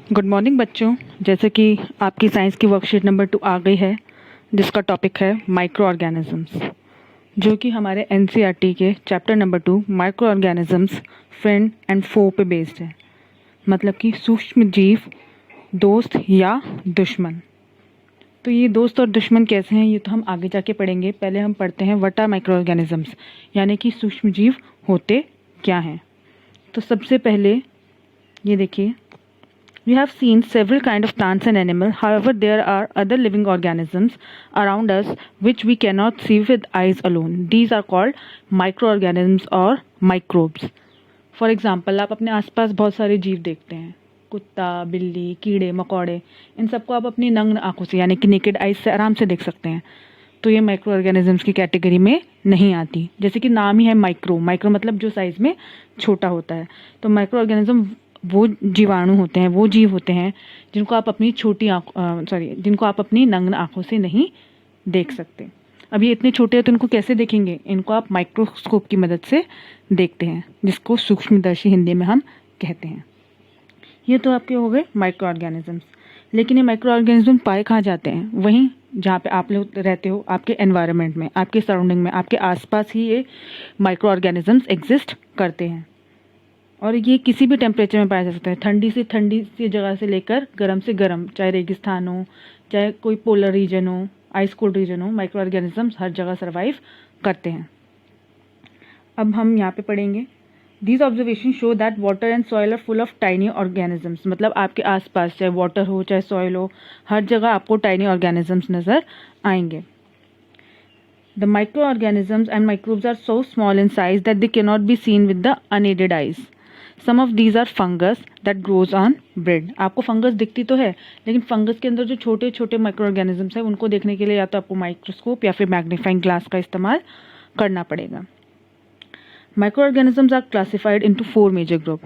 Good morning बच्चों। जैसे कि आपकी साइंस की वर्कशीट नंबर 2 आ गई है, जिसका टॉपिक है माइक्रो ऑर्गेनिजम्स, जो कि हमारे एनसीईआरटी के chapter number 2 microorganisms friend and foe पे बेस्ड है। मतलब कि सूक्ष्म जीव, दोस्त या दुश्मन। तो ये दोस्त और दुश्मन कैसे हैं, ये तो हम आगे जाके पढ़ेंगे। पहले हम पढ़ते हैं व्हाट आर माइक्रो ऑर्गेनिजम्स, यानी कि सूक्ष्म जीव होते क्या हैं। तो सबसे पहले ये देखिए, we have seen several kind of plants and animals. However, there are other living organisms around us which we cannot see with eyes alone. These are called microorganisms or microbes. For example, आप अपने आसपास बहुत सारे जीव देखते हैं, कुत्ता, बिल्ली, कीड़े मकोड़े। इन सबको आप अपनी नग्न आंखों से यानी कि नेकेड आइज से आराम से देख सकते हैं। तो ये माइक्रो ऑर्गेनिजम्स की कैटेगरी में नहीं आती। जैसे कि नाम ही है माइक्रो, माइक्रो मतलब जो साइज़ में छोटा होता है। तो माइक्रो ऑर्गेनिज्म वो जीवाणु होते हैं, वो जीव होते हैं जिनको आप अपनी जिनको आप अपनी नग्न आंखों से नहीं देख सकते। अब ये इतने छोटे हैं तो इनको कैसे देखेंगे? इनको आप माइक्रोस्कोप की मदद से देखते हैं, जिसको सूक्ष्मदर्शी हिंदी में हम कहते हैं। ये तो आपके हो गए माइक्रो ऑर्गेनिजम्स। लेकिन ये माइक्रो ऑर्गेनिज्म पाए कहाँ जाते हैं? वहीं जहाँ पे आप लोग रहते हो, आपके एनवायरनमेंट में, आपके सराउंडिंग में, आपके आसपास ही ये माइक्रो ऑर्गेनिजम्स एग्जिस्ट करते हैं। और ये किसी भी टेम्परेचर में पाया जा सकता है, ठंडी सी जगह से लेकर गर्म से गर्म, चाहे रेगिस्तान हो, चाहे कोई पोलर रीजन हो, आइस कोल्ड रीजन हो, माइक्रो ऑर्गेनिजम्स हर जगह सर्वाइव करते हैं। अब हम यहाँ पे पढ़ेंगे, these observation show that water and soil are full of tiny organisms. मतलब आपके आसपास चाहे वाटर हो चाहे सॉइल हो, हर जगह आपको टाइनी ऑर्गेनिजम्स नज़र आएंगे। The micro organisms and microbes are so small in size that they can not be seen with the unaided eyes. Some of these are fungus that grows on bread. आपको fungus दिखती तो है, लेकिन fungus के अंदर जो छोटे छोटे माइक्रो ऑर्गेनिजम्स हैं, उनको देखने के लिए या तो आपको माइक्रोस्कोप या फिर मैग्नीफाइंग ग्लास का इस्तेमाल करना पड़ेगा। Micro organisms are classified into 4 major group.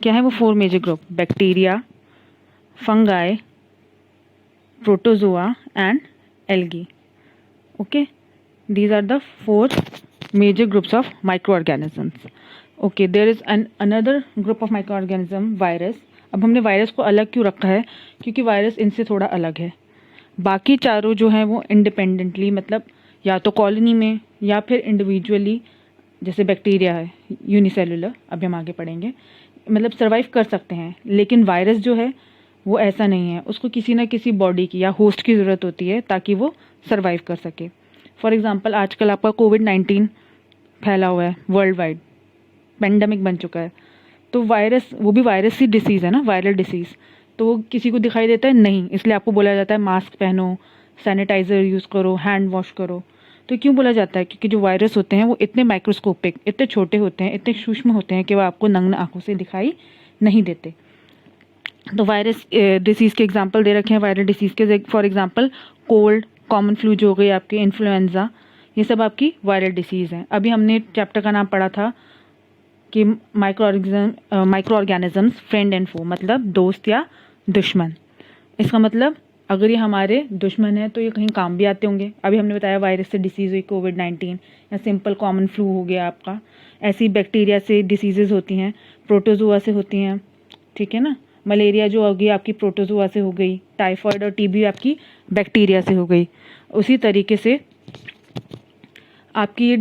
क्या है वो 4 major group? Bacteria, fungi, protozoa and algae. Okay, these are the 4 major groups of microorganisms. Okay, there is another group of microorganism, virus. अब हमने virus को अलग क्यों रखा है? क्योंकि वायरस इनसे थोड़ा अलग है। बाकी चारों जो हैं वो इंडिपेंडेंटली, मतलब या तो कॉलोनी में या फिर इंडिविजुअली, जैसे बैक्टीरिया है यूनिसेलुलर, अभी हम आगे पढ़ेंगे, मतलब सर्वाइव कर सकते हैं। लेकिन वायरस जो है वो ऐसा नहीं है, उसको किसी ना किसी बॉडी की या होस्ट की ज़रूरत होती है ताकि वो सर्वाइव कर सके। फॉर एग्ज़ाम्पल, आजकल आपका कोविड-19 फैला हुआ है, वर्ल्ड वाइड पेंडेमिक बन चुका है। तो वायरस, वो भी वायरस ही डिसीज़ है ना, वायरल डिसीज़। तो वो किसी को दिखाई देता है नहीं, इसलिए आपको बोला जाता है मास्क पहनो, सैनिटाइज़र यूज़ करो, हैंड वॉश करो। तो क्यों बोला जाता है? क्योंकि जो वायरस होते हैं वो इतने माइक्रोस्कोपिक, इतने छोटे होते हैं, इतने सूक्ष्म होते हैं कि वो आपको नग्न आँखों से दिखाई नहीं देते। तो वायरस डिसीज़ के एग्जांपल दे रखे हैं। वायरल डिसीज़ के for example cold, common flu जो हो गई आपकी, इन्फ्लुएंजा, ये सब आपकी वायरल डिसीज़ हैं। अभी हमने चैप्टर का नाम पढ़ा था कि माइक्रो ऑर्गेनिजम्स फ्रेंड एंड फो, मतलब दोस्त या दुश्मन। इसका मतलब अगर ये हमारे दुश्मन है तो ये कहीं काम भी आते होंगे। अभी हमने बताया वायरस से डिसीज़ हुई कोविड-19, या सिंपल कॉमन फ्लू हो गया आपका। ऐसी बैक्टीरिया से डिसीज़ेज़ होती हैं, प्रोटोजोआ से होती हैं, ठीक है ना। मलेरिया जो होगी आपकी प्रोटोजोआ से हो गई, टाइफॉइड और टीबी आपकी बैक्टीरिया से हो गई। उसी तरीके से आपकी,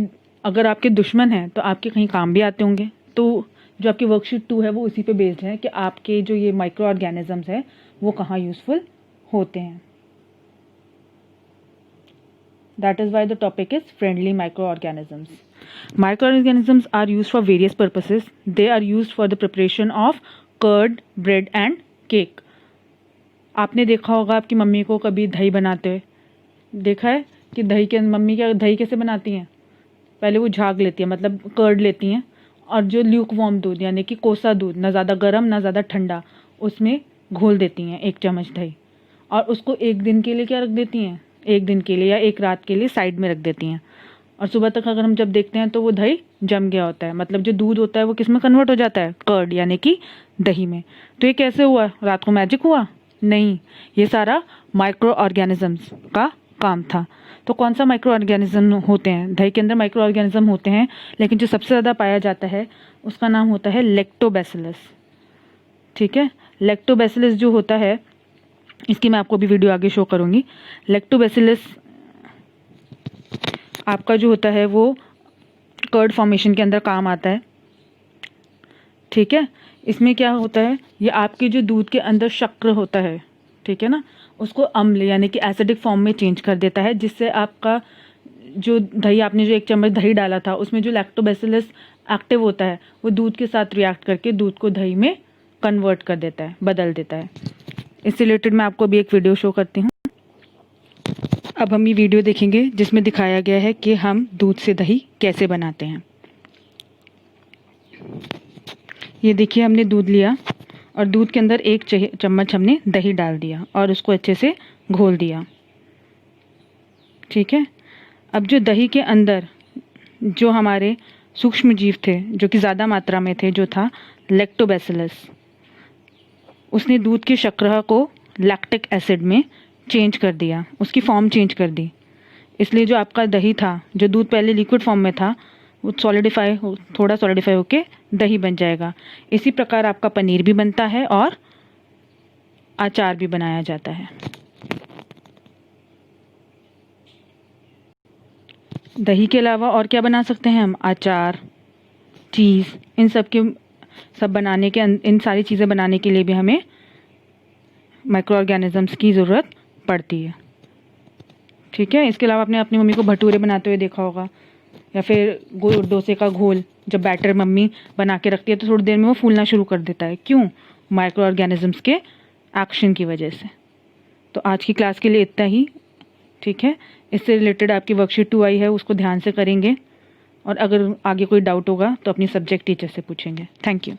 अगर आपके दुश्मन हैं तो आपके कहीं काम भी आते होंगे। तो जो आपकी वर्कशीट 2 है वो उसी पे बेस्ड है कि आपके जो ये माइक्रो ऑर्गेनिजम्स हैं वो कहाँ यूज़फुल होते हैं। That is why the topic is friendly micro organisms. Micro organisms are use for various purposes. They are use for the preparation of curd, bread and cake. आपने देखा होगा आपकी मम्मी को कभी दही बनाते हुए, देखा है कि मम्मी क्या दही कैसे बनाती हैं? पहले वो झाग लेती है, मतलब कर्ड लेती हैं, और जो ल्यूक वार्म दूध यानी कि कोसा दूध, ना ज़्यादा गर्म ना ज़्यादा ठंडा, उसमें घोल देती हैं 1 चम्मच दही, और उसको 1 दिन के लिए क्या रख देती हैं? 1 दिन के लिए या 1 रात के लिए साइड में रख देती हैं। और सुबह तक अगर हम जब देखते हैं तो वो दही जम गया होता है, मतलब जो दूध होता है वो किस में कन्वर्ट हो जाता है? कर्ड यानी कि दही में। तो ये कैसे हुआ? रात को मैजिक हुआ? नहीं, ये सारा माइक्रो ऑर्गेनिजम्स का काम था। तो कौन सा माइक्रो ऑर्गेनिज्म होते हैं? दही के अंदर माइक्रो ऑर्गेनिज्म होते हैं, लेकिन जो सबसे ज़्यादा पाया जाता है उसका नाम होता है लैक्टोबैसिलस। ठीक है। लैक्टोबैसिलस जो होता है, इसकी मैं आपको अभी वीडियो आगे शो करूँगी। लैक्टोबैसिलस आपका जो होता है वो कर्ड फॉर्मेशन के अंदर काम आता है, ठीक है। इसमें क्या होता है, ये आपके जो दूध के अंदर शक्कर होता है, ठीक है ना, उसको अम्ल यानी कि एसिडिक फॉर्म में चेंज कर देता है, जिससे आपका जो दही, आपने जो 1 चम्मच दही डाला था, उसमें जो लैक्टोबैसिलस एक्टिव होता है वो दूध के साथ रिएक्ट करके दूध को दही में कन्वर्ट कर देता है, बदल देता है। इससे रिलेटेड मैं आपको अभी एक वीडियो शो करती हूँ। अब हम ये वीडियो देखेंगे जिसमें दिखाया गया है कि हम दूध से दही कैसे बनाते हैं। ये देखिए, हमने दूध लिया और दूध के अंदर 1 चम्मच हमने दही डाल दिया और उसको अच्छे से घोल दिया, ठीक है। अब जो दही के अंदर जो हमारे सूक्ष्म जीव थे, जो कि ज़्यादा मात्रा में थे, जो था लैक्टोबैसिलस, उसने दूध की शर्करा को लैक्टिक एसिड में चेंज कर दिया, उसकी फॉर्म चेंज कर दी। इसलिए जो आपका दही था, जो दूध पहले लिक्विड फॉर्म में था, वो थोड़ा सॉलिडिफाई होके दही बन जाएगा। इसी प्रकार आपका पनीर भी बनता है और अचार भी बनाया जाता है। दही के अलावा और क्या बना सकते हैं हम? अचार, चीज़, इन सारी चीज़ें बनाने के लिए भी हमें माइक्रो ऑर्गेनिजम्स की ज़रूरत पड़ती है, ठीक है। इसके अलावा आपने अपनी मम्मी को भटूरे बनाते हुए देखा होगा, या फिर डोसे का घोल जब बैटर मम्मी बना के रखती है तो थोड़ी देर में वो फूलना शुरू कर देता है। क्यों? माइक्रो ऑर्गेनिजम्स के एक्शन की वजह से। तो आज की क्लास के लिए इतना ही, ठीक है। इससे रिलेटेड आपकी वर्कशीट 2 आई है, उसको ध्यान से करेंगे और अगर आगे कोई डाउट होगा तो अपनी सब्जेक्ट टीचर से पूछेंगे। Thank you.